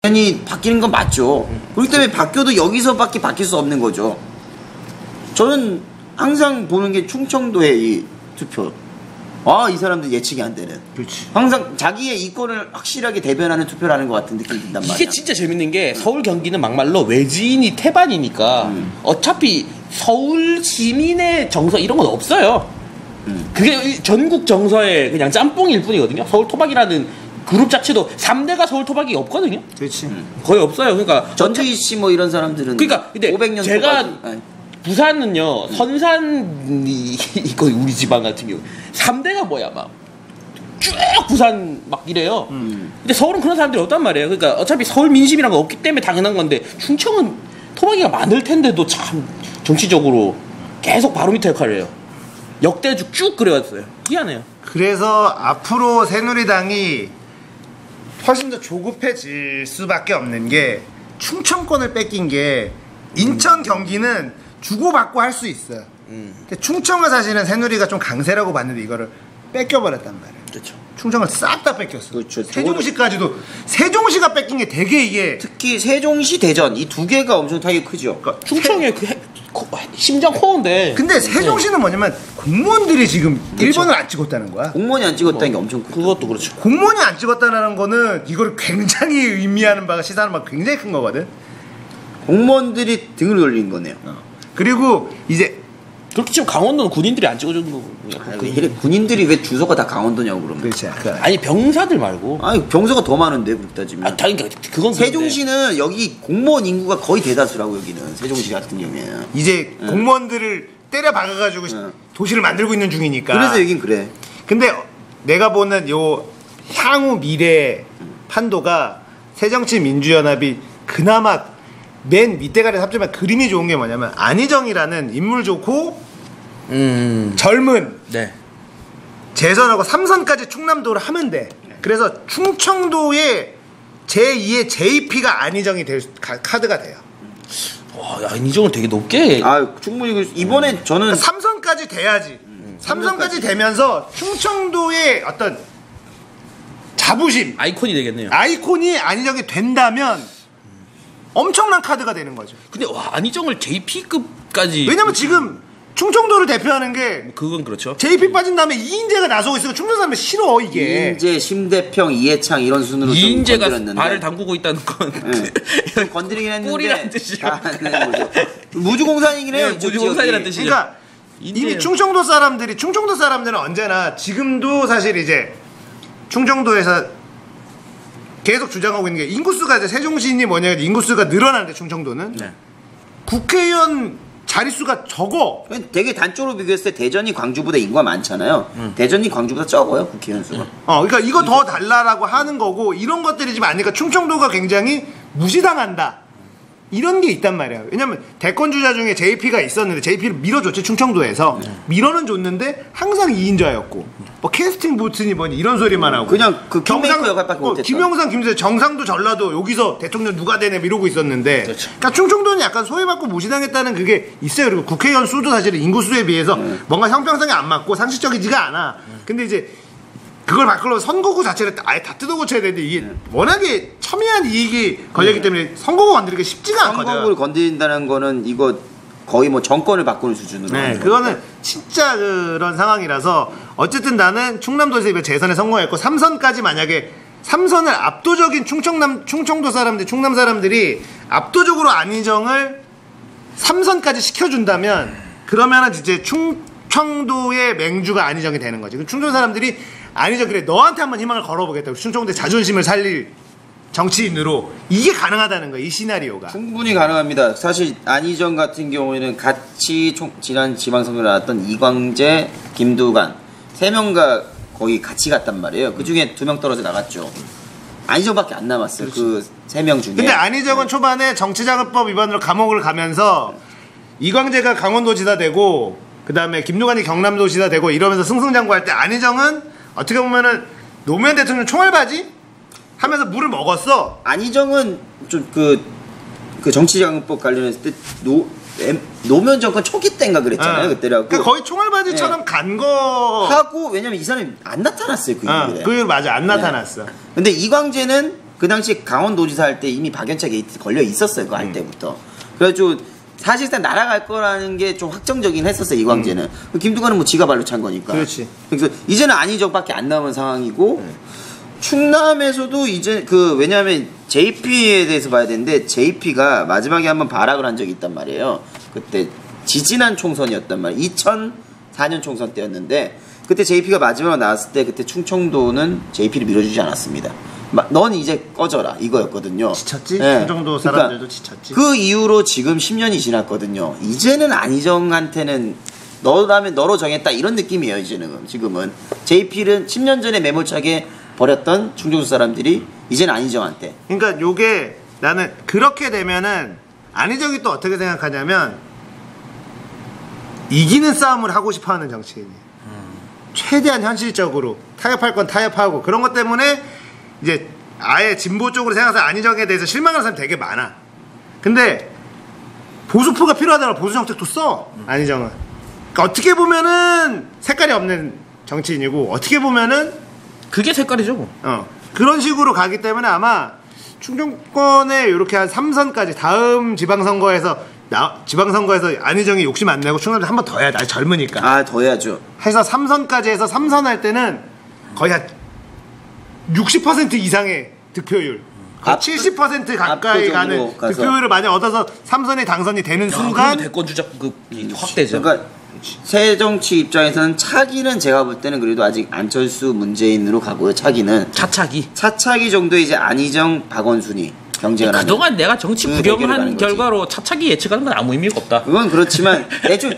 당연히 바뀌는 건 맞죠. 그렇기 때문에 바뀌어도 여기서밖에 바뀔 수 없는 거죠. 저는 항상 보는 게 충청도의 이 투표. 이 사람들 예측이 안 되는. 그렇지. 항상 자기의 이권을 확실하게 대변하는 투표를 하는 것 같은 느낌이 든단 말이야. 이게 진짜 재밌는 게 서울 경기는 막말로 외지인이 태반이니까 어차피 서울 시민의 정서 이런 건 없어요. 그게 전국 정서의 그냥 짬뽕일 뿐이거든요. 서울 토박이라는 그룹 자체도 3대가 서울 토박이 없거든요. 그렇지. 거의 없어요. 그러니까 전주희 씨 뭐 이런 사람들은 그러니까 근데 500년 제가 토박이. 부산은요 선산이 거의 우리 지방 같은 경우 3대가 뭐야 막 쭉 부산 막 이래요. 근데 서울은 그런 사람들이 없단 말이에요. 그러니까 어차피 서울 민심이란 거 없기 때문에 당연한 건데 충청은 토박이가 많을 텐데도 참 정치적으로 계속 바로미터 역할을 해요. 역대쭉 쭉 그래왔어요. 희한해요. 그래서 앞으로 새누리당이 훨씬 더 조급해질 수밖에 없는 게 충청권을 뺏긴 게 인천 경기는 주고받고 할 수 있어요. 근데 충청은 사실은 새누리가 좀 강세라고 봤는데 이거를 뺏겨버렸단 말이에요. 그렇죠. 충청을 싹 다 뺏겼어. 그렇죠. 세종시까지도 세종시가 뺏긴 게 되게 이게 특히 세종시 대전 이 두 개가 엄청 타격이 크죠. 그러니까 충청의 그 심장 코어인데. 근데 세종시는 뭐냐면 공무원들이 지금 1번을 안 찍었다는 거야. 공무원이 안 찍었다는 게 엄청 크죠. 그것도 그렇죠. 공무원이 안 찍었다는 거는 이걸 굉장히 의미하는 바가 시사하는 바가 굉장히 큰 거거든. 공무원들이 등을 돌린 거네요. 그리고 이제 그렇게 지금 강원도는 군인들이 안 찍어주는 거고. 군인들이 왜 주소가 다 강원도냐고 그러면. 그렇지. 아니 병사들 말고. 아니 병서가 더 많은데 그렇게 따지면. 그러니까 그건 세종시는 여기 공무원 인구가 거의 대다수라고 여기는 세종시 같은 경우에는. 이제 공무원들을 때려 박아가지고 도시를 만들고 있는 중이니까. 그래서 여긴 그래. 근데 내가 보는 요 향후 미래 판도가 새정치민주연합이 그나마 맨 밑대가리 합치면 그림이 좋은 게 뭐냐면 안희정이라는 인물 좋고 젊은 네. 재선하고 3선까지 충남도를 하면 돼. 그래서 충청도의 제2의 JP가 안희정이 될 카드가 돼요. 와, 야, 인정을 되게 높게. 충분히 이번에 저는 3선까지 돼야지. 3선까지 되면서 충청도의 어떤 자부심, 아이콘이 되겠네요. 아이콘이 안희정이 된다면 엄청난 카드가 되는 거죠. 근데 와, 안희정을 JP급까지. 왜냐면 지금 충청도를 대표하는 게 그건 그렇죠. JP 빠진 다음에 이인재가 나서고 있으니까 충청 사람이 싫어 이게. 이인재, 심대평, 이해창 이런 순으로 이인재가 좀 건드렸는데. 발을 담그고 있다는 건 좀 건드리긴 했는데 꿀이란 뜻이죠. 무주공산이긴 해요. 네, 무주공산이란 뜻이죠. 그러니까 이미 충청도 사람들은 언제나 지금도 사실 이제 충청도에서 계속 주장하고 있는 게 인구수가 이제 세종시인이 뭐냐 인구수가 늘어나는데 충청도는 네. 국회의원 자릿수가 적어. 되게 단적으로 비교했을 때 대전이 광주보다 인구가 많잖아요. 대전이 광주보다 적어요 국회의원 수가. 그러니까 이거 더 달라라고 하는 거고 이런 것들이 지금 아니니까 충청도가 굉장히 무시당한다. 이런 게 있단 말이야. 왜냐면 대권 주자 중에 JP가 있었는데 JP를 밀어줬지 충청도에서 밀어는 줬는데 항상 2인자였고 뭐 캐스팅 보트니 뭐니 이런 소리만 하고 그냥 그 킹메이커 역할밖에 못했다. 김영삼, 김세, 정상도 전라도 여기서 대통령 누가 되네 이러고 있었는데 그렇죠. 그러니까 충청도는 약간 소외받고 무시당했다는 그게 있어요. 그리고 국회의원 수도 사실은 인구 수에 비해서 뭔가 형평성이 안 맞고 상식적이지가 않아. 근데 이제 그걸 바꾸려면 선거구 자체를 아예 다 뜯어 고쳐야 되는데 이게 워낙에 첨예한 이익이 걸렸기 때문에 선거구 건드리기가 쉽지가 않거든. 선거구를 건드린다는 거는 이거 거의 뭐 정권을 바꾸는 수준으로. 네, 그거는 진짜 그런 상황이라서 어쨌든 나는 충남도에서 이번 재선에 성공했고 3선까지 만약에 3선을 압도적인 충청도 사람들, 충남 사람들이 압도적으로 안희정을 3선까지 시켜준다면 그러면은 이제 충청도의 맹주가 안희정이 되는 거지. 충청 사람들이 안희정 그래 너한테 한번 희망을 걸어보겠다. 충청도의 자존심을 살릴 정치인으로 이게 가능하다는 거야. 이 시나리오가 충분히 가능합니다. 사실 안희정 같은 경우에는 같이 지난 지방선거에 나왔던 이광재, 김두관 3명과 거의 같이 갔단 말이에요. 그 중에 2명 떨어져 나갔죠. 안희정밖에 안 남았어요. 그 3명 중에. 근데 안희정은 초반에 정치자금법 위반으로 감옥을 가면서 이광재가 강원도지사 되고 그 다음에 김두관이 경남도지사 되고 이러면서 승승장구할 때 안희정은 어떻게 보면은 노무현 대통령 총알바지 하면서 물을 먹었어. 안희정은 좀 그 정치자금법 관련했을 때 노무현 정권 초기 때인가 그랬잖아요. 그때라고. 그러니까 거의 총알바지처럼 간 거 하고 왜냐면 이 사람이 안 나타났어요. 그 이후에. 그 맞아 안 나타났어. 근데 이광재는 그 당시 강원도지사 할 때 이미 박연차 게이트 걸려 있었어요. 그거 할 때부터. 그래가지고 사실상 날아갈 거라는 게 좀 확정적이긴 했었어요. 이광재는. 김두관은 뭐 지가 발로 찬 거니까. 그렇지. 그래서 이제는 안희정밖에 안 남은 상황이고 충남에서도 이제 왜냐하면 JP에 대해서 봐야 되는데 JP가 마지막에 한번 발악을 한 적이 있단 말이에요. 그때 지지난 총선이었단 말이에요. 2004년 총선 때였는데 그때 JP가 마지막으로 나왔을 때 그때 충청도는 JP를 밀어주지 않았습니다. 넌 이제 꺼져라 이거였거든요. 지쳤지? 네. 충청도 사람들도 지쳤지. 그 이후로 지금 10년이 지났거든요. 이제는 안희정한테는 너라면 너로 정했다 이런 느낌이에요. 이제는 지금은 JP는 10년 전에 매몰차게 버렸던 충청도 사람들이 이제는 안희정한테. 그러니까 요게 나는 그렇게 되면은 안희정이 또 어떻게 생각하냐면 이기는 싸움을 하고 싶어하는 정치인이에요. 최대한 현실적으로 타협할 건 타협하고 그런 것 때문에 이제 아예 진보 쪽으로 생각해서 안희정에 대해서 실망하는 사람이 되게 많아. 근데 보수표가 필요하다고 보수 정책도 써. 안희정은. 그러니까 어떻게 보면은 색깔이 없는 정치인이고 어떻게 보면은 그게 색깔이죠. 뭐. 그런 식으로 가기 때문에 아마 충청권에 이렇게 한 3선까지 다음 지방선거에서 안희정이 욕심 안 내고 충남도 한 번 더 해야 돼. 아직 젊으니까. 아, 더 해야죠. 해서 3선까지 해서 3선 할 때는 거의 한 60% 이상의 득표율. 70% 가까이 가는 득표율을 만약 얻어서 3선에 당선이 되는 순간 대권 주자급이 확대죠. 그러니까 새정치 입장에서는 차기는 제가 볼 때는 그래도 아직 안철수 문재인으로 가고요. 차기는 차차기 정도 이제 안희정 박원순이 경쟁을 하는. 그동안 내가 정치 구경한 결과로 차차기 예측하는 건 아무 의미가 없다. 그건 그렇지만 대충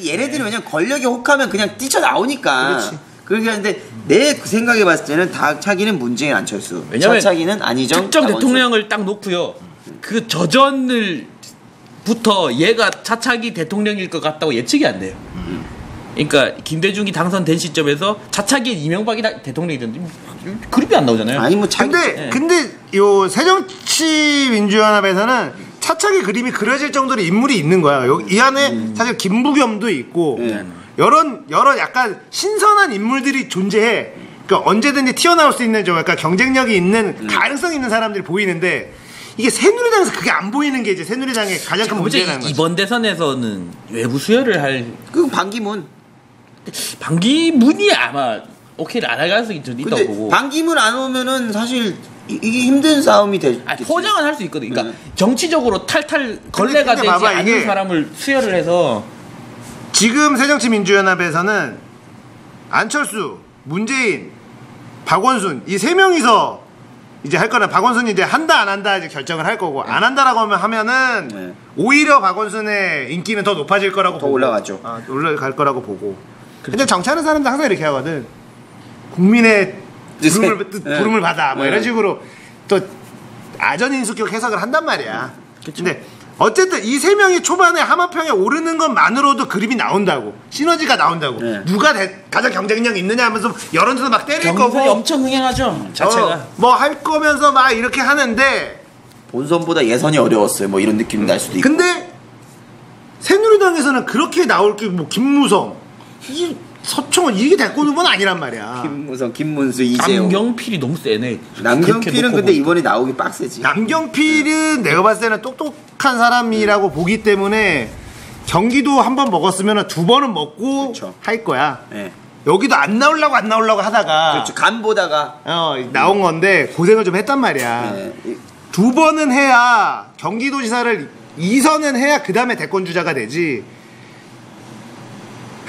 얘네들이 왜냐면 권력에 혹하면 그냥 뛰쳐나오니까. 그렇지. 그렇게 하는데 내 그 생각에 봤을 때는 다 차기는 문재인 안철수. 왜냐면 차차기는 안희정 특정 박원순. 대통령을 딱 놓고요. 그 저전을 부터 얘가 차차기 대통령일 것 같다고 예측이 안 돼요. 그러니까 김대중이 당선된 시점에서 차차기에 이명박이 대통령이 됐는데 그림이 안 나오잖아요. 아니 뭐 근데 요 새정치민주연합에서는 차차기 그림이 그려질 정도로 인물이 있는 거야. 이 안에 사실 김부겸도 있고 여러 약간 신선한 인물들이 존재해. 그러니까 언제든지 튀어나올 수 있는 좀 약간 경쟁력이 있는 가능성 있는 사람들이 보이는데 이게 새누리당에서 그게 안 보이는 게 이제 새누리당의 가장 큰 문제라는 거죠. 이번 대선에서는 외부 수혈을 할 반기문이 아마 오케이를 안 할 가능성이 좀 있다고 보고. 반기문 안 오면은 사실 이게 힘든 싸움이 될. 포장은 할 수 있거든. 그러니까 정치적으로 탈탈 걸레가 되지 않는 사람을 수혈을 해서. 지금 새정치민주연합에서는 안철수, 문재인, 박원순 이 세 명이서 이제 할 거는 박원순이 이제 한다 안 한다 이제 결정을 할 거고 안 한다라고 하면은 오히려 박원순의 인기는 더 높아질 거라고 보고 올라가죠. 올라갈 거라고 보고. 근데 정치하는 사람들 항상 이렇게 하거든. 국민의 부름을 받아 뭐 이런 식으로 또 아전인수격 해석을 한단 말이야. 근데 어쨌든 이 세 명이 초반에 하마평에 오르는 것만으로도 그림이 나온다고. 시너지가 나온다고. 누가 가장 경쟁력 있느냐 하면서 여론조사 막 때릴 거고. 엄청 흥행하죠. 자체가. 뭐 할 거면서 막 이렇게 하는데 본선보다 예선이 어려웠어요. 뭐 이런 느낌이 날 수도 있고. 근데 새누리당에서는 그렇게 나올 게 뭐 김무성, 서청원 이게 대권 후보는 아니란 말이야. 김무성, 김문수, 이재호. 남경필이 너무 세네. 남경필은 근데 이번에 나오기 빡세지. 남경필은 내가 봤을 때는 똑똑한 사람이라고 보기 때문에 경기도 한 번 먹었으면 두 번은 먹고 그쵸. 할 거야. 네. 여기도 안 나오려고 하다가 그렇죠. 간 보다가 나온 건데 고생을 좀 했단 말이야. 네. 두 번은 해야 경기도지사를 2선은 해야 그 다음에 대권 주자가 되지.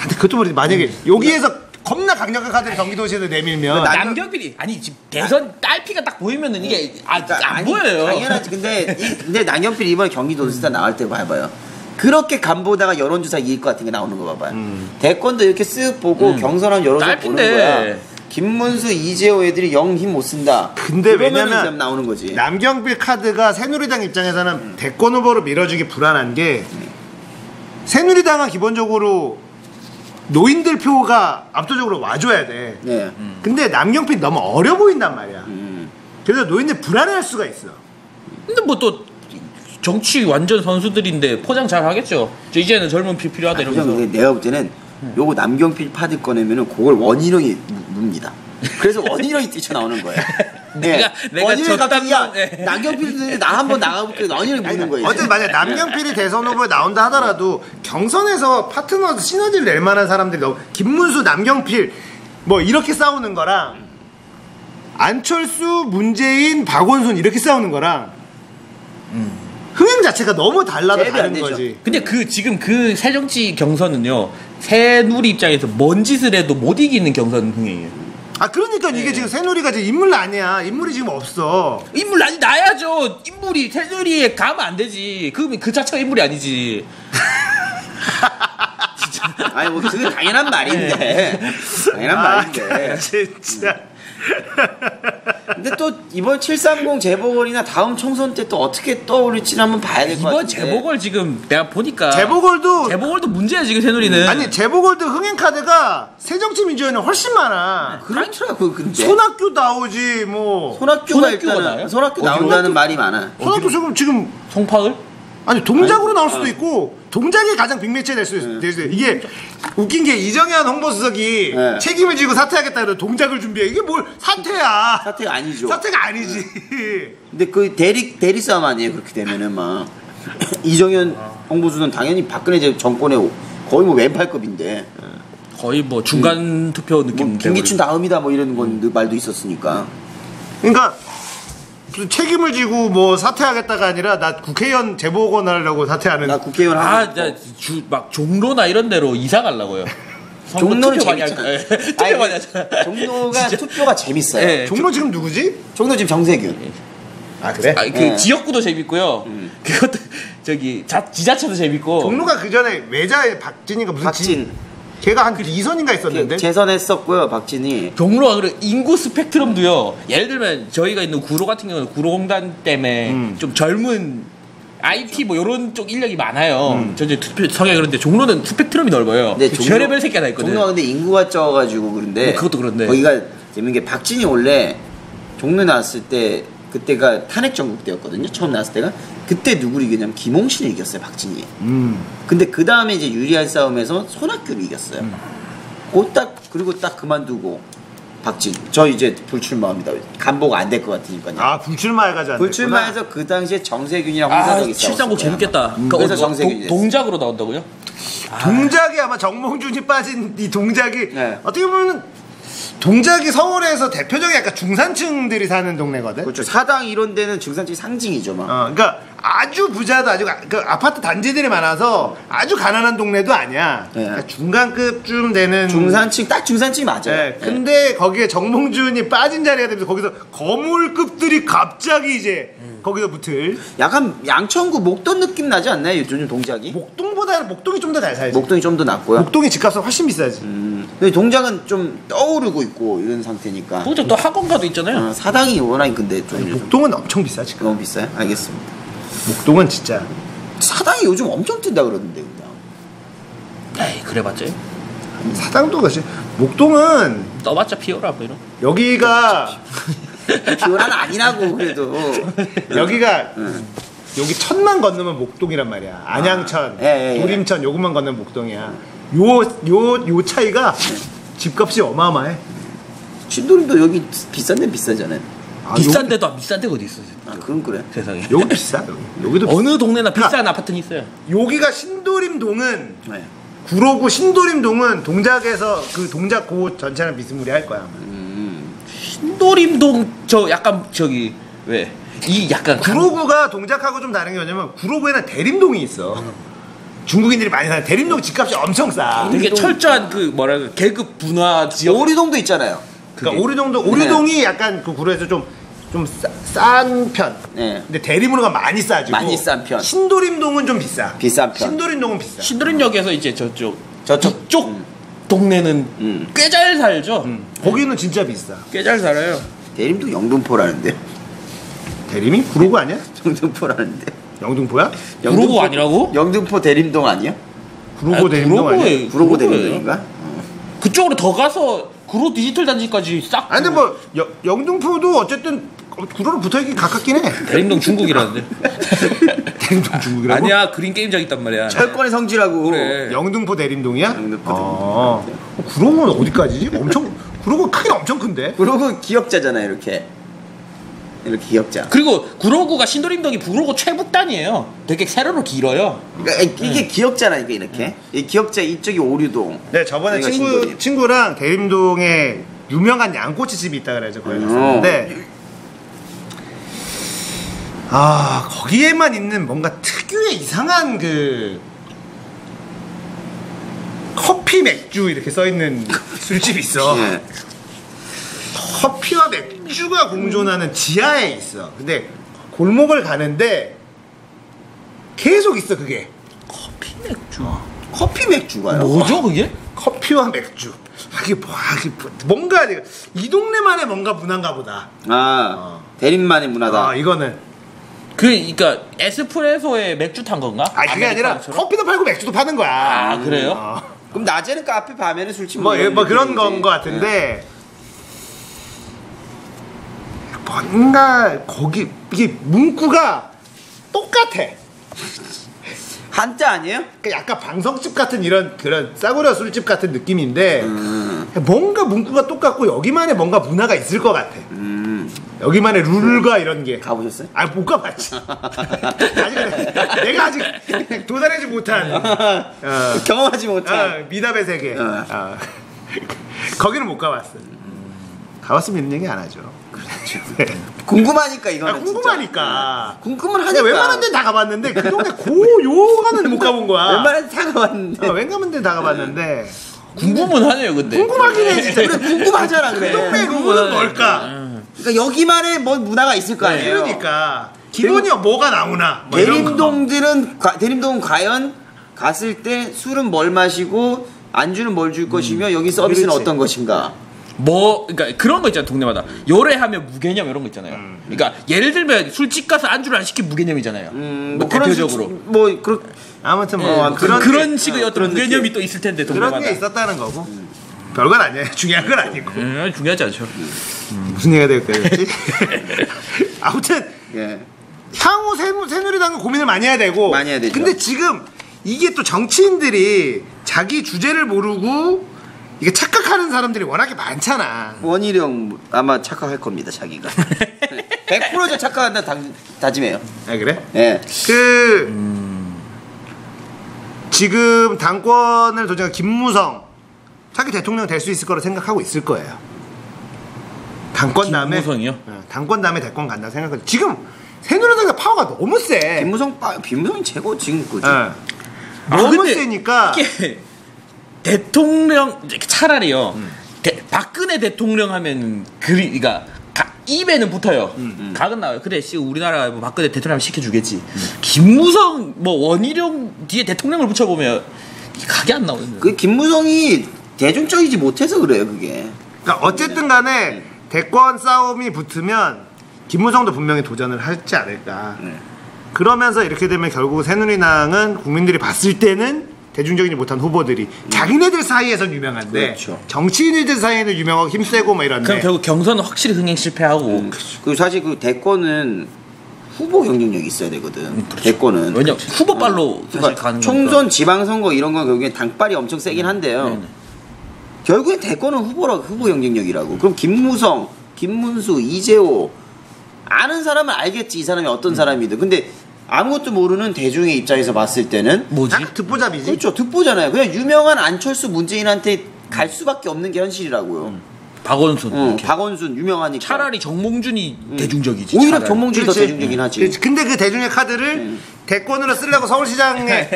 근데 그것도 모르지. 만약에 여기에서 겁나 강력한 카드를 경기도시에서 내밀면 남경필이 아니 지금 대선 딸피가 딱 보이면은 이게 안 보여요. 당연하지. 근데 남경필이 이번에 경기도지사 나올 때 봐봐요. 그렇게 간 보다가 여론조사 이길 것 같은 게 나오는 거 봐봐요. 대권도 이렇게 쓱 보고 경선하면 여론조사 보는 거야. 김문수, 이재호 애들이 영 힘 못 쓴다. 근데 왜냐면 나오는 거지. 남경필 카드가 새누리당 입장에서는 대권 후보로 밀어주기 불안한 게 새누리당은 기본적으로 노인들 표가 압도적으로 와줘야 돼. 네. 근데 남경필 너무 어려 보인단 말이야. 그래서 노인들 불안해할 수가 있어. 근데 뭐 또 정치 완전 선수들인데 포장 잘 하겠죠. 이제는 젊은 피 필요하다 이러면서. 내가 볼 때는 요거 남경필 파드 꺼내면은 그걸 원희룡이 묵니다. 그래서 원희룡이 뛰쳐나오는 거야. 내가 원인을 갑자기 야 예. 남경필 나 한번 나가볼게 원인을 묻는 거예요. 어쨌든 만약 남경필이 대선 후보에 나온다 하더라도 경선에서 파트너 시너지를 낼 만한 사람들이 너무 김문수, 남경필 뭐 이렇게 싸우는 거랑 안철수, 문재인, 박원순 이렇게 싸우는 거랑 흥행 자체가 너무 달라도 잽이 안 다른 되죠. 거지. 근데 지금 그 새정치 경선은요 새누리 입장에서 뭔 짓을 해도 못 이기는 경선 흥행이에요. 아 그러니까 이게 지금 새누리가 지금 인물 아니야. 인물이 지금 없어. 인물 아니 나야죠. 인물이 새누리에 가면 안 되지. 그 자체가 인물이 아니지. 아니 뭐 그게 당연한 말인데 당연한 말인데. 진짜. 근데 또 이번 730 재보궐이나 다음 총선 때 또 어떻게 떠오를지는 한번 봐야 될 것 같은데. 이번 재보궐 지금 내가 보니까 재보궐도 문제야 지금 새누리는. 아니 재보궐도 흥행 카드가 새정치민주연은 훨씬 많아. 그렇더라 그 근데. 손학규 나오지 뭐. 손학규가 손학규가 일단은 나와요? 손학규 나온다는 말이 많아. 손학규 지금 송파을? 아니 동작으로 나올 수도 있고 동작이 가장 빅매치가 될 수 있어요. 이게 웃긴 게 이정현 홍보수석이 네. 책임을 지고 사퇴하겠다 그래도 동작을 준비해. 이게 뭘 사퇴야. 사태가 아니죠. 사퇴가 아니지. 근데 그 대리 싸움 아니에요 그렇게 되면은 막 이정현 홍보수는 당연히 박근혜 정권의 거의 뭐 왼팔급인데 거의 뭐 중간 투표 느낌. 뭐 김기춘 다음이다 뭐 이런 건 말도 있었으니까. 그러니까 무슨 책임을 지고 뭐 사퇴하겠다가 아니라 나 국회의원 재보궐 하려고 사퇴하는. 나 국회의원 하고 막 종로나 이런 데로 이사 가려고요. 종로는 투표 많이 재밌잖아. 할 거예요. 투표 많이 하잖아. 종로가 투표가 재밌어요. 예. 종로 지금 누구지? 종로 지금 정세균. 아 그래? 그 지역구도 재밌고요. 그것도 저기 지자체도 재밌고. 종로가 그 전에 외자의 박진이가 무슨 박진. 걔가 한 2선인가 있었는데. 재선했었고요 박진이. 종로가 그래 인구 스펙트럼도요. 예를 들면 저희가 있는 구로 같은 경우는 구로공단 때문에 좀 젊은 IT 뭐 이런 쪽 인력이 많아요. 저 이제 투표 성향이 그런데 종로는 스펙트럼이 넓어요. 별의별 새끼가 다 있거든. 종로가 근데 인구가 적어가지고 그런데. 뭐 그것도 그런데. 거기가 재밌는 게 박진이 원래 종로에 나왔을 때 그때가 탄핵 전국 때였거든요. 처음 나왔을 때가. 그때 누구를 이겼냐면 김홍신을 이겼어요 박진이. 근데 그 다음에 이제 유리한 싸움에서 손학규를 이겼어요. 그리고 딱 그만두고 박진. 저 이제 불출마합니다. 간보가 안 될 것 같으니까요. 아 불출마해가지고 안 불출마해서 그 당시에 정세균이랑 홍사덕이 싸웠어요. 730 재밌겠다. 그래서 정세균이 동작으로 나온다고요? 동작이 아마 정몽준이 빠진 이 동작이 네. 어떻게 보면 동작이 서울에서 대표적인 약간 중산층들이 사는 동네거든. 그렇죠. 사당 이런 데는 중산층 상징이죠, 막. 그러니까 아주 부자도 아주 그 아파트 단지들이 많아서 아주 가난한 동네도 아니야. 네. 그러니까 중간급쯤 되는 중산층 딱 중산층이 맞아요. 네. 근데 거기에 정몽준이 빠진 자리가 되면서 거기서 거물급들이 갑자기 이제 거기서 붙을. 약간 양천구 목동 느낌 나지 않나요? 요즘 동작이? 목동보다는 목동이 좀 더 잘 살지. 목동이 좀 더 낫고요. 목동이 집값은 훨씬 비싸지. 근데 동작은 좀 떠오르고 있고 이런 상태니까. 동작 또 학원가도 있잖아요. 사당이 워낙 근데 좀 목동은 엄청 비싸지. 너무 비싸요? 알겠습니다. 목동은 진짜. 사당이 요즘 엄청 뜬다 그러던데 그냥. 에이 그래봤자 사당도 그렇지. 목동은 떠봤자 피어라 뭐 이런. 여기가 기원은 아니라고 그래도. 여기가 여기 천만 건너면 목동이란 말이야. 안양천, 예. 도림천 요것만 건너면 목동이야. 요 차이가 집값이 어마어마해. 신도림도 여기 비싼 데는 비싸잖아요. 비싼 데도 안 비싼 데가 어디 있어? 그건 그래. 세상에. 여기 비싸. 여기도 비싸. 어느 동네나 비싼 그러니까 아파트는 있어요. 여기가 신도림동은 네. 구로구 신도림동은 동작에서 그 동작 고 전체는 비스무리할 거야. 신도림동 저 약간 저기 왜? 이 약간 구로구가 동작하고 좀 다른 게 뭐냐면 구로구에는 대림동이 있어. 중국인들이 많이 사는 대림동 집값이 엄청 싸. 되게 철저한 그 뭐랄까 계급 분화 지역. 오리동도 있잖아요. 그러니까 오리동이 약간 그 구로에서 좀 싼 편. 네. 근데 대림으로가 많이 싸지고. 많이 싼 편. 신도림동은 좀 비싸. 비싼 편. 신도림동은 비싸. 신도림역에서 이제 저쪽 저쪽. 동네는 꽤 잘 살죠. 거기는 진짜 비싸. 꽤 잘 살아요. 대림도 영등포라는데. 대림이 구로구 아니야? 영등포라는데. 영등포야? 구로구 아니라고? 영등포 대림동 아니야? 구로구 대림동 아니야? 구로구 대림동인가? 그쪽으로 더 가서 구로 디지털 단지까지 싹. 아니 근데 뭐 영등포도 어쨌든 구로로 붙어있긴 가깝긴 해. 대림동 중국이라는데. 대림동 중국이라고? 아니야 그린 게임장 있단 말이야. 철권의 성지라고. 그래. 영등포 대림동이야? 영등포 구로구는 어디까지지? 엄청 구로구 크긴 엄청 큰데? 구로구 기억자잖아요 이렇게. 이렇게 기억자. 그리고 구로구가 신도림동이 구로구 최북단이에요. 되게 세로로 길어요. 그러니까 이게 기억자라니까 이렇게. 이 기억자 이쪽이 오류동. 네, 저번에 여기가 신도림. 친구랑 대림동에 유명한 양꼬치집이 있다 그래서 거기 갔었는데 거기에만 있는 뭔가 특유의 이상한 그 커피 맥주 이렇게 써 있는 술집이 있어. 예. 커피와 맥주가 공존하는 지하에 있어. 근데 골목을 가는데 계속 있어 그게. 커피 맥주. 커피 맥주가요. 뭐죠 그게? 커피와 맥주. 뭔가 이 동네만의 뭔가 문화인가 보다. 대림만의 문화다. 이거는. 그러니까 에스프레소에 맥주 탄 건가? 그게 아니라 아메리카노처럼? 커피도 팔고 맥주도 파는 거야. 아, 그래요? 그럼 낮에는 카페, 밤에는 술집 뭐 이런 그런 느낌이지. 건 거 같은데 뭔가 거기 이게 문구가 똑같아. 한자 아니에요? 그러니까 약간 방송집 같은 이런 그런 싸구려 술집 같은 느낌인데 뭔가 문구가 똑같고 여기만의 뭔가 문화가 있을 것 같아. 여기만의 룰과 이런 게. 가보셨어요? 못 가봤지. 내가 아직 도달하지 못한 경험하지 못한. 미답의 세계. 거기는 못 가봤어. 가봤으면 이런 얘기 안 하죠. 궁금하니까 이거는 궁금하니까. 궁금을 근데 하니까. 웬만한 데는 다 가봤는데 그 동네 요가는 못 가본 거야. 웬만한 데 다 가봤는데. 웬만한 데는 다 가봤는데 궁금은 하네요 근데. 궁금하긴 해 진짜. 그래 궁금하잖아 그래. 그 동네 룰은 뭘까? 그러니까 여기만의 뭐 문화가 있을 거 아니에요. 그러니까 기본이 뭐가 나오나? 뭐 이런 거. 대림동은 과연 갔을 때 술은 뭘 마시고 안주는 뭘 줄 것이며 여기 서비스는 그렇지. 어떤 것인가. 그러니까 그런 거 있잖아 동네마다. 요래하면 무개념 이런 거 있잖아요. 그러니까 예를 들면 술집 가서 안주를 안 시키면 무개념이잖아요. 뭐 대표적으로. 아무튼 그런 식의 어떤 무개념이 또 있을 텐데 동네마다. 그런 게 있었다는 거고. 별건 아니야. 중요한 건 아니고. 중요하지 않죠. 무슨 얘기가 될까였지? 아무튼 예. 향후 새누리당은 고민을 많이 해야 되고. 많이 해야 되죠. 근데 지금 이게 또 정치인들이 자기 주제를 모르고 이게 착각하는 사람들이 워낙에 많잖아. 원희룡 아마 착각할 겁니다 자기가. 100% 착각한다 다짐해요. 그래? 예. 지금 당권을 도전한 김무성 차기 대통령 될 수 있을 거라 생각하고 있을 거예요. 당권 다음에 김무성이요? 당권 다음에 대권 간다 생각하죠. 지금 새누리당의 파워가 너무 세. 김무성이 최고 지금 거지. 너무 근데 세니까. 이게 대통령 차라리요. 박근혜 대통령 하면 그러니까 입에는 붙어요. 각은 나와요. 그래, 우리나라 뭐 박근혜 대통령 시켜주겠지. 김무성 뭐 원희룡 뒤에 대통령을 붙여보면 각이 안 나오는 거예요. 그 김무성이 대중적이지 못해서 그래요 그게. 그러니까 어쨌든 간에 대권 싸움이 붙으면 김무성도 분명히 도전을 하지 않을까. 그러면서 이렇게 되면 결국 새누리당은 국민들이 봤을 때는 대중적이지 못한 후보들이 자기네들 사이에선 유명한데 그렇죠. 정치인들 사이에는 유명하고 힘세고 뭐 이런데 그럼 결국 경선은 확실히 흥행 실패하고. 그리고 사실 그 대권은 후보 경쟁력이 있어야 되거든. 대권은. 왜냐 후보빨로 사실 그러니까 가는 총선, 지방선거 이런 건 결국엔 당빨이 엄청 세긴 한데요. 결국엔 대권은 후보 경쟁력이라고. 그럼 김무성, 김문수, 이재호 아는 사람은 알겠지 이 사람이 어떤 사람이든. 근데 아무것도 모르는 대중의 입장에서 봤을 때는 뭐지? 약간 듣보잡이지. 그렇죠. 듣보잖아요. 그냥 유명한 안철수, 문재인한테 갈 수밖에 없는 게 현실이라고요. 박원순. 이렇게. 박원순 유명하니까. 차라리 정몽준이 대중적이지. 오히려 차라리. 정몽준이 더 대중적이긴 하지. 그렇지. 근데 그 대중의 카드를 대권으로 쓰려고 서울시장에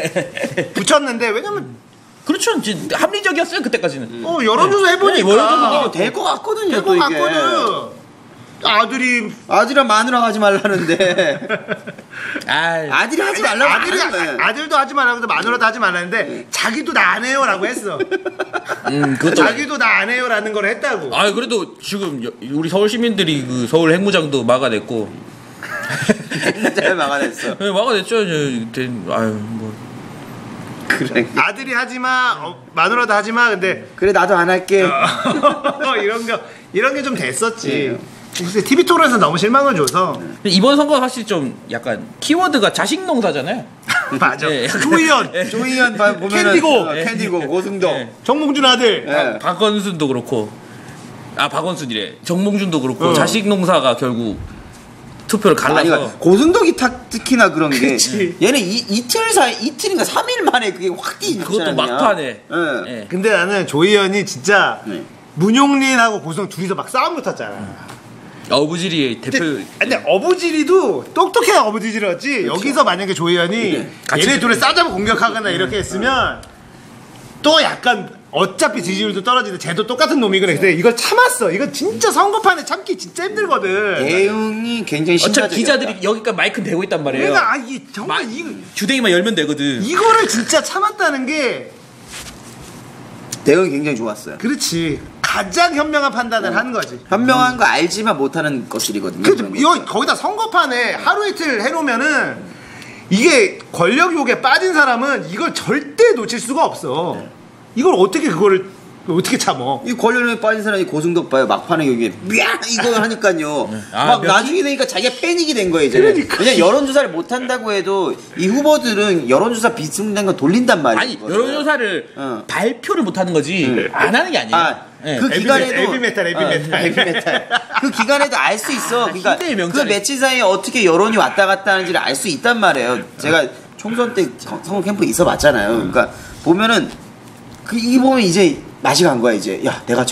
붙였는데 왜냐면 그렇죠. 합리적이었어요 그때까지는. 여론조사 해보니까 여론조사 될것 같거든요. 될것 또 이게. 같거든. 아들이랑 마누라 하지 말라는데 아들이 하지 말라고 아들도 하지 말라고 해서 마누라도 하지 말라는데 자기도 나 안 해요라고 했어. 그것도. 자기도 나 안 해요라는 걸 했다고. 그래도 지금 우리 서울 시민들이 그 서울 핵무장도 막아냈고. 잘 막아냈어. 네, 막아냈죠. 뭐. 그래. 아들이 하지마, 마누라도 하지마. 근데 그래 나도 안 할게. 이런 게 좀 됐었지. 근데 TV 토론에서 너무 실망을 줘서. 이번 선거 사실 좀 약간 키워드가 자식 농사잖아요. 맞아. 네. 조이현 보면은 캔디고 고승동. 정몽준 아들. 네. 박원순도 그렇고 박원순이래. 정몽준도 그렇고 자식 농사가 결국 투표를 아니, 갈라서 고승덕이 특히나 그런 게 그치. 얘는 이틀인가 3일 만에 그게 확 뛰잖아요. 그것도 막판에. 예. 예. 근데 나는 조희연이 진짜 네. 문용린하고 고승 둘이서 막 싸움 붙었잖아. 어부지리의 대표. 근데 어부지리도 똑똑해야 어부지리였지. 여기서 만약에 조희연이 네. 같이 얘네 둘을 싸잡아 공격하거나 이렇게 했으면 또 약간 어차피 지지율도 떨어지는데 쟤도 똑같은 놈이거든. 근데 이걸 참았어. 이거 진짜 선거판에 참기 진짜 힘들거든. 대응이 굉장히 어차피 신사적이었다. 기자들이 여기까지 마이크 대고 있단 말이에요. 내가 이 정말 주댕이만 열면 되거든. 이거를 진짜 참았다는 게 대응이 굉장히 좋았어요. 그렇지. 가장 현명한 판단을 한 거지. 현명한 거 알지만 못하는 것들이거든요. 그 그런 이거 것들. 거기다 선거판에 하루 이틀 해놓으면은 이게 권력욕에 빠진 사람은 이걸 절대 놓칠 수가 없어. 이걸 어떻게 그거를 어떻게 참어? 이 권력에 빠진 사람이 고승덕 봐요. 막판에 여기 야 이거 하니까요. 아, 막 몇 나중에 되니까 자기가 패닉이 된 거예요. 이제. 그러니까. 그냥 여론조사를 못 한다고 해도 이 후보들은 여론조사 비슷한 거 돌린단 말이에요. 아니 그거를. 여론조사를 어. 발표를 못 하는 거지 안 하는 게 아니에요. 아, 예. 그 기간에도 에비메탈. 에비메탈. 그 기간에도 알 수 있어. 그러니까 희대의 그 명작이- 며칠 사이에 어떻게 여론이 왔다 갔다 하는지를 알 수 있단 말이에요. 제가 총선 때 선거 캠프 있어봤잖아요. 그러니까 보면은 이 보면 이제 맛이 간 거야 이제. 야 내가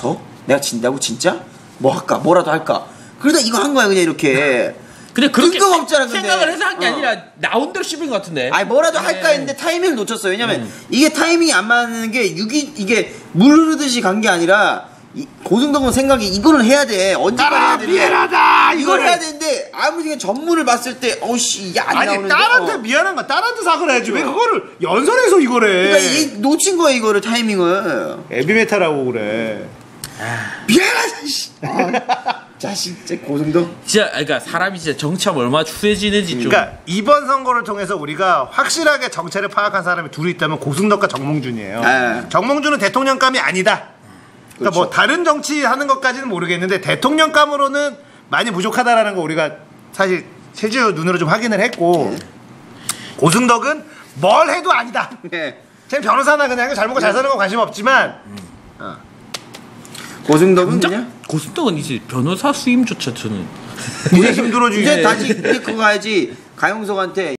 내가 진다고 진짜? 뭐 할까? 뭐라도 할까? 그러다 이거 한 거야 그냥 이렇게. 근데 그렇게 뜬금없잖아, 근데. 생각을 해서 한 게 어. 아니라 나온 대로 씹은 것 같은데. 아니 뭐라도 네. 할까 했는데 타이밍을 놓쳤어요. 왜냐면 이게 타이밍이 안 맞는 게 이게 물 흐르듯이 간 게 아니라 고승덕은 생각이 이거는 해야 돼. 언제까지 해야 돼? 미안하다. 이걸 해야 되는데 아무 생각 전문을 봤을 때 어씨 이게 안 아니 나오는데. 딸한테 미안한 거 딸한테 사과를 해야지. 왜 그거를 연설해서 이거래? 그러니까 이 놓친 거야 이거를 타이밍을. 에비메탈하고 그래. 미안하다 씨. 자식 진짜 고승덕. 진짜 그러니까 사람이 진짜 정치하면 얼마나 추해지는지 좀. 그러니까 이번 선거를 통해서 우리가 확실하게 정체를 파악한 사람이 둘이 있다면 고승덕과 정몽준이에요. 네. 정몽준은 대통령감이 아니다. 그러니까 그렇죠. 뭐 다른 정치 하는 것까지는 모르겠는데 대통령감으로는 많이 부족하다라는 거 우리가 사실 실제로 눈으로 좀 확인을 했고 고승덕은 뭘 해도 아니다. 네. 쟤 변호사나 그냥 잘 먹고 잘 사는 거 관심 없지만 고승덕은 그냥 고승덕은 이제 변호사 수임조차 저는 이제 힘들어지게 이제 다시 그거 가야지 가용석한테